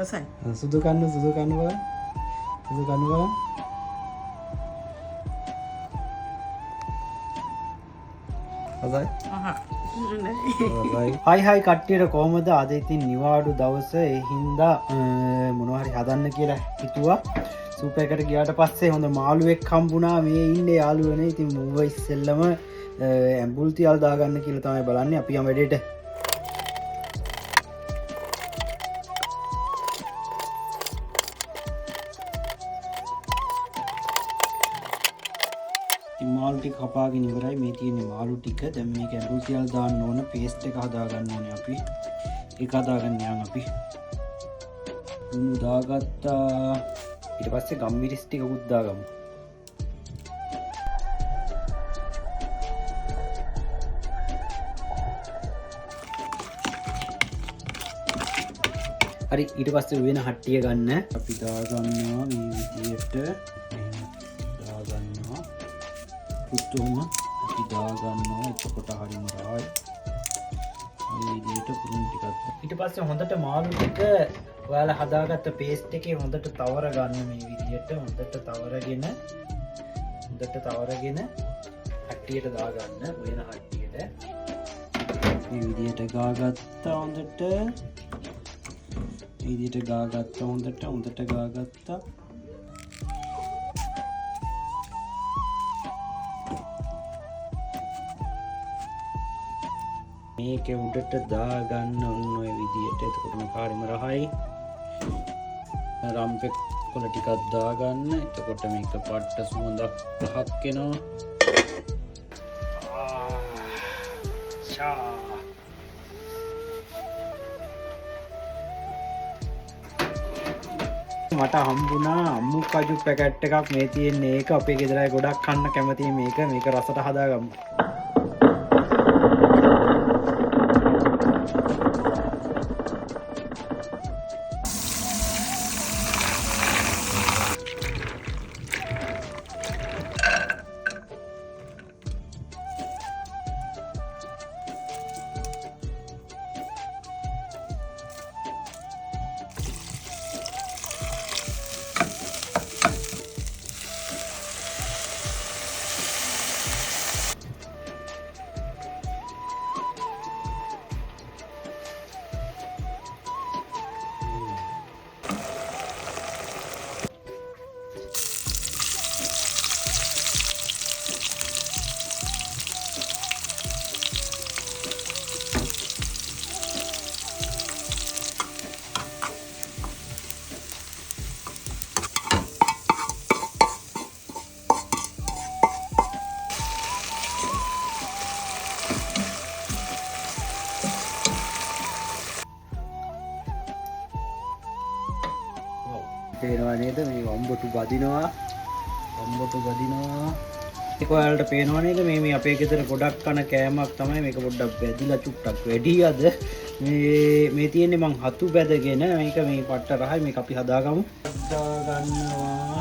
රසයි. සුදු කන්න බලන්න. සුදු කන්න බලන්න. හොඳයි. හයි කට්ටියට කොහොමද අද ඉතින් නිවාඩු දවස ඒ හින්දා මොනවා හරි හදන්න කියලා හිතුවා. සූපර් එකට ගියාට පස්සේ හොඳ මාළුවෙක් හම්බුණා. මේ ඉන්නේ යාළුවනේ. ඉතින් මූව ඉස්සෙල්ලම ඇම්බුල් තියල් දාගන්න කියලා තමයි බලන්නේ. අපි යමු වැඩේට. මාළු ටික කපාගෙන ඉවරයි. මේ තියෙන්නේ මාළු ටික. දැන් මේක ඇඹුල් තියල් දාන්න ඕන. පේස්ට් එක හදාගන්න ඕනේ අපි. ඒක හදාගන්න යන් අපි. උණු දාගත්තා. ඊට පස්සේ ගම්මිරිස් ටිකකුත් දාගමු. හරි ඊට පස්සේ වෙන හට්ටිය ගන්න. අපි දාගන්නවා මේ විදියට. දාගන්නවා. පුතුම අපි දාගන්නවා. එතකොට හරිම රායි. මේ විදියට පුරුන් ටිකක්. ඊට පස්සේ හොඳට මාළු ටික ඔයාලා හදාගත්ත පේස්ට් එකේ හොඳට තවර ගන්න මේ විදියට. හොඳට තවරගෙන හට්ටියට දාගන්න. වෙන හට්ටියට. මේ විදියට ගාගත්තා හොඳට. විදියට ගාගත්තා හොඳට ගාගත්තා. මේක උඩට දාගන්න ඔන්න ඔය විදියට. එතකොටම කාරිම රහයි. රම්පෙක් කොළ ටිකක් දාගන්න. එතකොට මේක පට්ට සුවඳක් රහක් එනවා. මට හම්බුණා අම්මු කජු පැකට් එකක්. මේ තියෙන්නේ ඒක. අපේ ගෙදරයි ගොඩක් කන්න කැමතියි මේක. මේක රසට හදාගමු. පේනවා නේද? මේ වම්බොටු බදිනවා. ඒක ඔයාලට පේනවා නේද? මේ අපේ ගෙදර ගොඩක් කන කෑමක් තමයි. මේක පොඩ්ඩක් බැදිලා චුට්ටක් වැඩි අද. මේ තියෙන්නේ මං හතු බැදගෙන. මේක මේ පට්ට රහයි. මේක අපි හදාගමු. දාගන්නවා.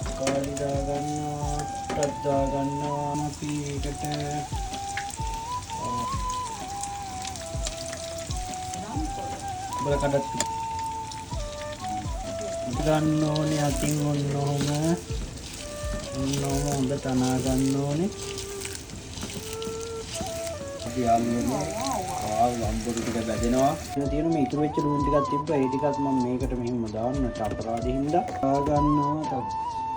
තක්කාලි දාගන්නවා. ටක් දාගන්නවා. අපි ඒකට බලකඩත් ගන්න ඕනේ. අතින් ඔන්න ඔහොම හොඳට අනා ගන්න ඕනේ. අපි යාළුවනේ වම්බොටු ටික බැදෙනවා. තියෙන මේ ඉතුරු වෙච්ච ලුණු ටිකක් තිබ්බා. ඒ ටිකත් මම මේකට මෙහෙම දාන්න අපරාධෙ හින්දා දාගන්නවා.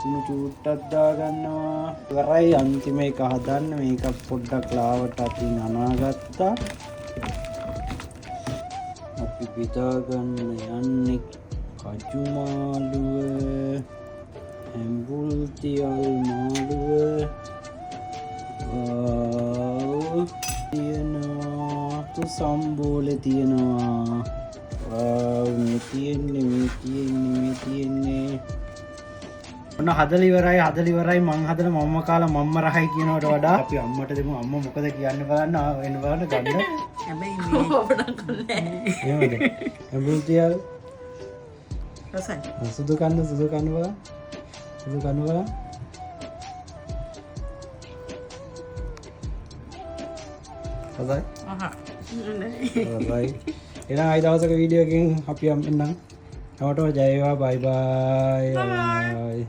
ලුණු චූට්ටක් දාගන්නවා. ඉවරයි අන්තිම එක හදන්න. මේක පොඩ්ඩක් ලාවට අතින් අනාගත්තා. අපි බෙදාගන්න යන්නේ කජු මාළුව, ඇඹුල් තියල් මාළුව තියෙනවා. සම්බෝලේ තියෙනවා. මේ තියෙන්නේ ඔන්න හදලා ඉවරයි. මං හදන මම්ම කාලා මම්ම රහයි කියනවට වඩා අපි අම්මට දෙමු. අම්ම මොකද කියන්නේ බලන්න. එන්න බලන්න ගන්න. හැබැයි මේ අපඩක් නැහැ. එහෙමද? ඇඹුල් තියල් රසයි. සුදු කන්න බලන්න. හොඳයි. අහහ. හොඳයි. එහෙනම් ආයි දවසක වීඩියෝ එකකින් අපි එන්නම්. හැමෝටම ජය වේවා. බයි බයි.